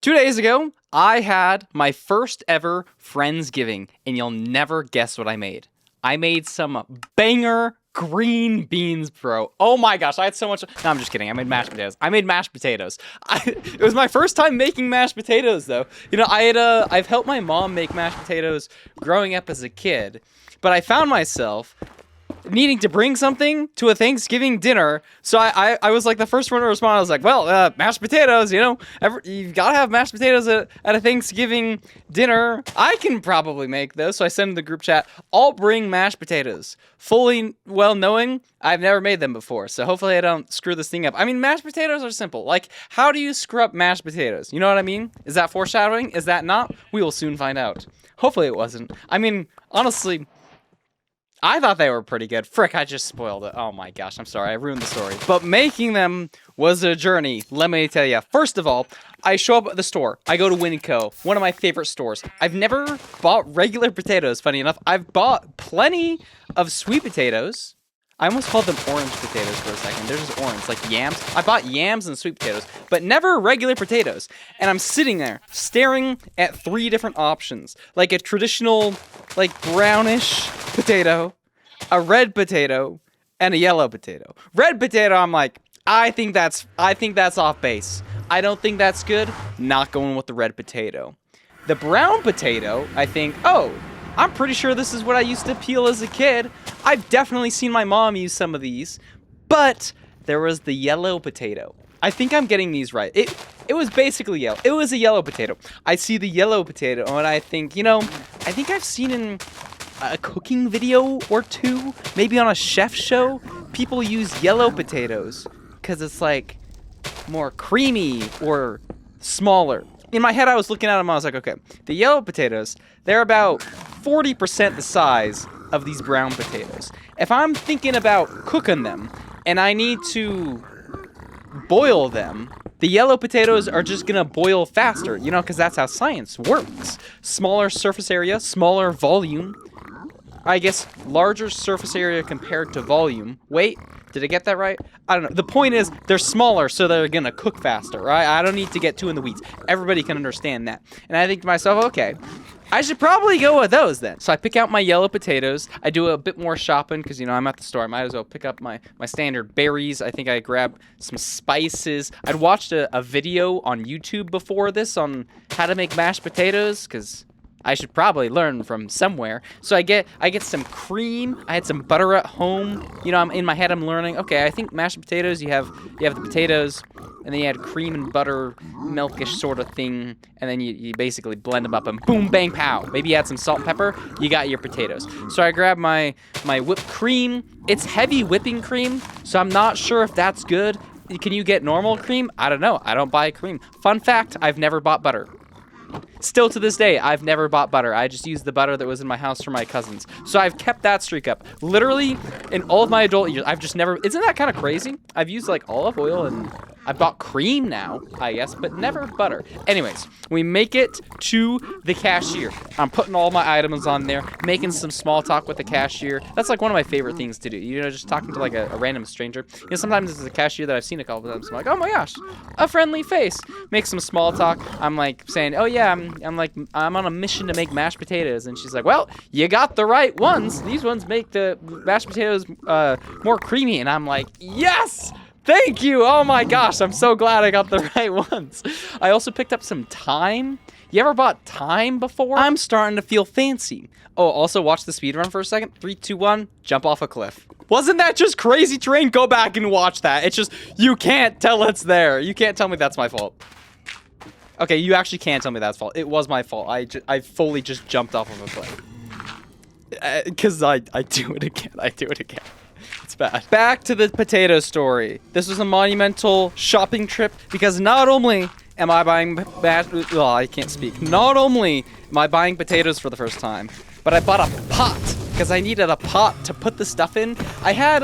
2 days ago, I had my first ever Friendsgiving, and you'll never guess what I made. I made some banger green beans, bro. Oh my gosh, I had so much. No, I'm just kidding. I made mashed potatoes. It was my first time making mashed potatoes, though. You know, I've helped my mom make mashed potatoes growing up as a kid, but I found myself needing to bring something to a Thanksgiving dinner. So I was like the first one to respond. I was like, well, mashed potatoes, you know, you've got to have mashed potatoes at a Thanksgiving dinner. I can probably make those. So I sent in the group chat, I'll bring mashed potatoes. Fully well knowing I've never made them before. So hopefully I don't screw this thing up. I mean, mashed potatoes are simple. Like, how do you screw up mashed potatoes? You know what I mean? Is that foreshadowing? Is that not? We will soon find out. Hopefully it wasn't. I mean, honestly, I thought they were pretty good. Frick, I just spoiled it. Oh my gosh, I'm sorry. I ruined the story. But making them was a journey, let me tell you. First of all, I show up at the store. I go to Winco, one of my favorite stores. I've never bought regular potatoes, funny enough. I've bought plenty of sweet potatoes. I almost called them orange potatoes for a second. They're just orange, like yams. I bought yams and sweet potatoes, but never regular potatoes. And I'm sitting there staring at 3 different options. Like a traditional, like brownish potato, a red potato, and a yellow potato. Red potato, I'm like, I think that's off base. I don't think that's good. Not going with the red potato. The brown potato, I think, oh, I'm pretty sure this is what I used to peel as a kid. I've definitely seen my mom use some of these. But there was the yellow potato. I think I'm getting these right. It was basically yellow. It was a yellow potato. I see the yellow potato and I think, you know, I think I've seen in a cooking video or 2, maybe on a chef show, people use yellow potatoes because it's like more creamy or smaller. In my head, I was looking at them, I was like, okay, the yellow potatoes, they're about 40% the size of these brown potatoes. If I'm thinking about cooking them and I need to boil them, the yellow potatoes are just gonna boil faster, you know, because that's how science works. Smaller surface area, smaller volume. I guess larger surface area compared to volume. Wait, did I get that right? I don't know. The point is, they're smaller, so they're gonna cook faster, right? I don't need to get too in the weeds. Everybody can understand that. And I think to myself, okay, I should probably go with those then. So I pick out my yellow potatoes. I do a bit more shopping because, you know, I'm at the store. I might as well pick up my standard berries. I think I grab some spices. I'd watched a video on YouTube before this on how to make mashed potatoes because I should probably learn from somewhere. So I get some cream. I had some butter at home. You know, I'm in my head, I'm learning. Okay, I think mashed potatoes, you have the potatoes, and then you add cream and butter, milkish sort of thing, and then you basically blend them up and boom, bang, pow. Maybe you add some salt and pepper, you got your potatoes. So I grab my whipped cream. It's heavy whipping cream, so I'm not sure if that's good. Can you get normal cream? I don't know. I don't buy cream. Fun fact, I've never bought butter. Still to this day, I've never bought butter. I just used the butter that was in my house for my cousins. So I've kept that streak up. Literally, in all of my adult years, I've just never... Isn't that kind of crazy? I've used, like, olive oil and I bought cream now, I guess, but never butter. Anyways, we make it to the cashier. I'm putting all my items on there, making some small talk with the cashier. That's, like, one of my favorite things to do. You know, just talking to, like, a random stranger. You know, sometimes it's a cashier that I've seen a couple of times. I'm like, oh my gosh, a friendly face. Make some small talk. I'm, like, saying, oh yeah, I'm on a mission to make mashed potatoes. And she's like, well, you got the right ones. These ones make the mashed potatoes more creamy. And I'm like, yes! Thank you! Oh my gosh, I'm so glad I got the right ones. I also picked up some thyme. You ever bought thyme before? I'm starting to feel fancy. Oh, also watch the speed run for a second. 3, 2, 1, jump off a cliff. Wasn't that just crazy terrain? Go back and watch that. It's just, you can't tell it's there. You can't tell me that's my fault. Okay, you actually can't tell me that's fault. It was my fault. I fully just jumped off of a cliff. Because I do it again. I do it again. It's bad. Back to the potato story. This was a monumental shopping trip because not only am I buying I can't speak. Not only am I buying potatoes for the first time, but I bought a pot because I needed a pot to put the stuff in. I had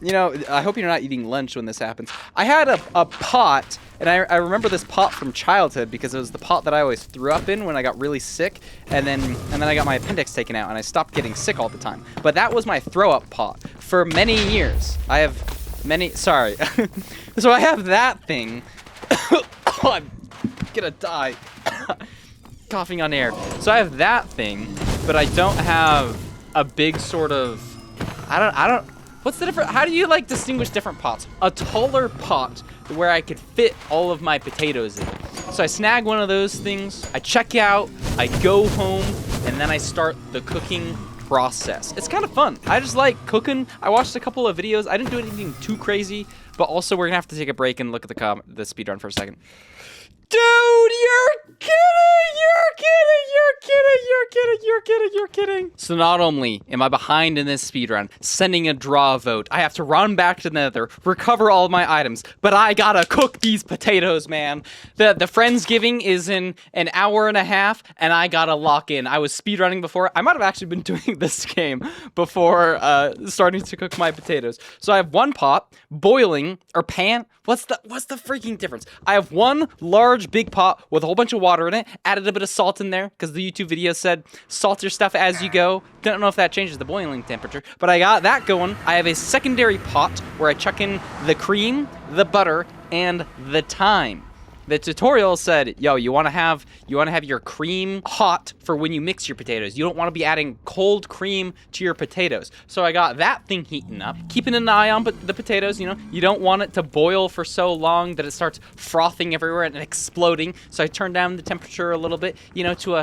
you know, I hope you're not eating lunch when this happens. I had a pot, and I remember this pot from childhood because it was the pot that I always threw up in when I got really sick, and then I got my appendix taken out, and I stopped getting sick all the time. But that was my throw-up pot for many years. I have many... Sorry. So I have that thing. gonna die. Coughing on air. So I have that thing, but I don't have a big sort of, I don't, what's the difference? How do you like distinguish different pots? A taller pot where I could fit all of my potatoes in. So I snag one of those things, I check out, I go home, and then I start the cooking process. It's kind of fun. I just like cooking. I watched a couple of videos. I didn't do anything too crazy, but also we're gonna have to take a break and look at the speedrun for a second. Dude, you're kidding! You're kidding! So not only am I behind in this speedrun, sending a draw vote, I have to run back to the nether, recover all of my items, but I gotta cook these potatoes, man. The Friendsgiving is in an hour and a half, and I gotta lock in. I was speedrunning before. I might have actually been doing this game before starting to cook my potatoes. So I have one pot, boiling, or pan. What's the freaking difference? I have one large big pot with a whole bunch of water in it, added a bit of salt in there because the YouTube video said salt your stuff as you go. Don't know if that changes the boiling temperature, but I got that going. I have a secondary pot where I chuck in the cream, the butter, and the thyme. The tutorial said, yo, you want to have your cream hot for when you mix your potatoes. You don't want to be adding cold cream to your potatoes. So I got that thing heating up, keeping an eye on the potatoes. You know, you don't want it to boil for so long that it starts frothing everywhere and exploding. So I turned down the temperature a little bit, you know, to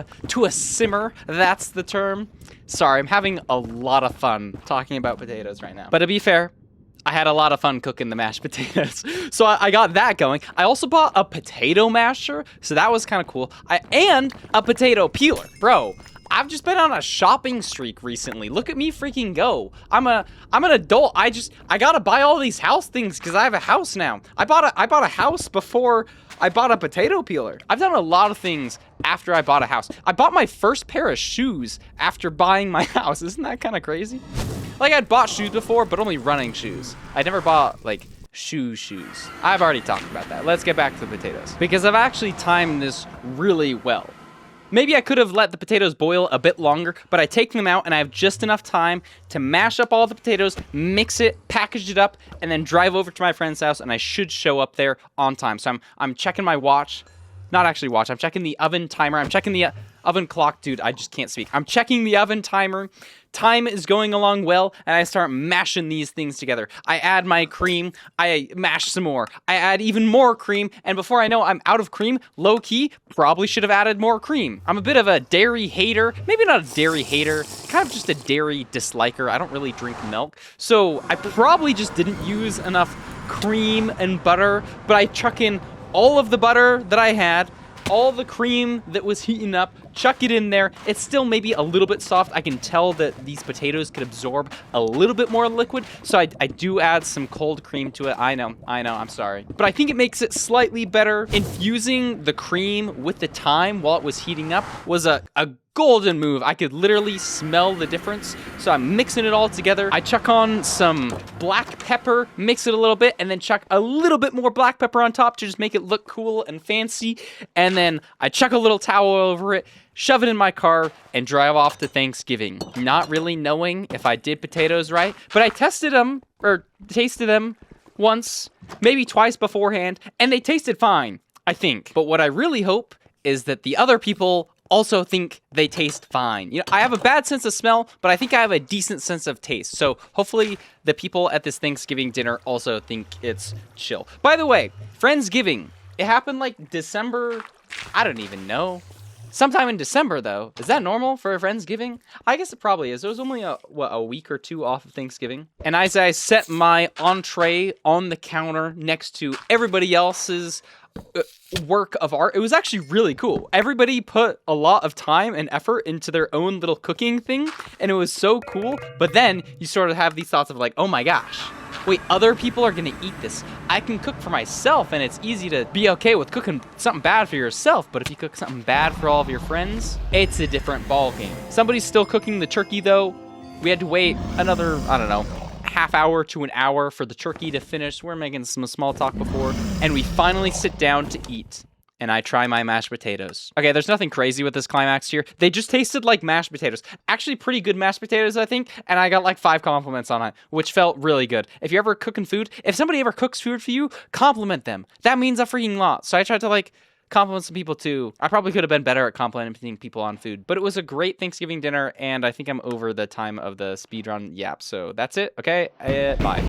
a simmer. That's the term. Sorry, I'm having a lot of fun talking about potatoes right now. But to be fair, I had a lot of fun cooking the mashed potatoes. So I got that going. I also bought a potato masher, so that was kind of cool. And a potato peeler. Bro, I've just been on a shopping streak recently. Look at me freaking go. I'm an adult. I gotta buy all these house things because I have a house now. I bought a house before I bought a potato peeler. I've done a lot of things after I bought a house. I bought my first pair of shoes after buying my house. Isn't that kind of crazy? Like, I'd bought shoes before, but only running shoes. I never bought, like, shoes. I've already talked about that. Let's get back to the potatoes. Because I've actually timed this really well. Maybe I could have let the potatoes boil a bit longer, but I take them out and I have just enough time to mash up all the potatoes, mix it, package it up, and then drive over to my friend's house, and I should show up there on time. So I'm checking my watch. Not actually watch. I'm checking the oven timer. I'm checking the oven clock. Dude, I just can't speak. I'm checking the oven timer. Time is going along well, and I start mashing these things together. I add my cream. I mash some more. I add even more cream, and before I know I'm out of cream, low-key, probably should have added more cream. I'm a bit of a dairy hater. Maybe not a dairy hater, kind of just a dairy disliker. I don't really drink milk, so I probably just didn't use enough cream and butter, but I chuck in all of the butter that I had, all the cream that was heating up, chuck it in there. It's still maybe a little bit soft. I can tell that these potatoes could absorb a little bit more liquid, so I do add some cold cream to it. I know, I'm sorry. But I think it makes it slightly better. Infusing the cream with the thyme while it was heating up was a golden move. I could literally smell the difference. So I'm mixing it all together. I chuck on some black pepper, mix it a little bit, and then chuck a little bit more black pepper on top to just make it look cool and fancy. And then I chuck a little towel over it, shove it in my car, and drive off to Thanksgiving. Not really knowing if I did potatoes right, but I tasted them once, maybe twice beforehand, and they tasted fine, I think. But what I really hope is that the other people also think they taste fine. You know, I have a bad sense of smell, but I think I have a decent sense of taste. So hopefully the people at this Thanksgiving dinner also think it's chill. By the way, Friendsgiving, it happened like December, I don't even know. Sometime in December, though. Is that normal for a Friendsgiving? I guess it probably is. It was only a week or two off of Thanksgiving. And as I set my entree on the counter next to everybody else's work of art, it was actually really cool. Everybody put a lot of time and effort into their own little cooking thing, and it was so cool. But then you sort of have these thoughts of like, oh my gosh, wait, other people are gonna eat this. I can cook for myself, and it's easy to be okay with cooking something bad for yourself, but if you cook something bad for all of your friends, it's a different ball game. Somebody's still cooking the turkey, though. We had to wait another, I don't know, half hour to an hour for the turkey to finish. We're making some small talk before, and we finally sit down to eat. And I try my mashed potatoes. Okay, there's nothing crazy with this climax here. They just tasted like mashed potatoes. Actually, pretty good mashed potatoes, I think. And I got like 5 compliments on it, which felt really good. If you're ever cooking food, if somebody ever cooks food for you, compliment them. That means a freaking lot. So I tried to like compliment some people too. I probably could have been better at complimenting people on food, but it was a great Thanksgiving dinner, and I think I'm over the time of the speedrun yap. So that's it. Okay, bye.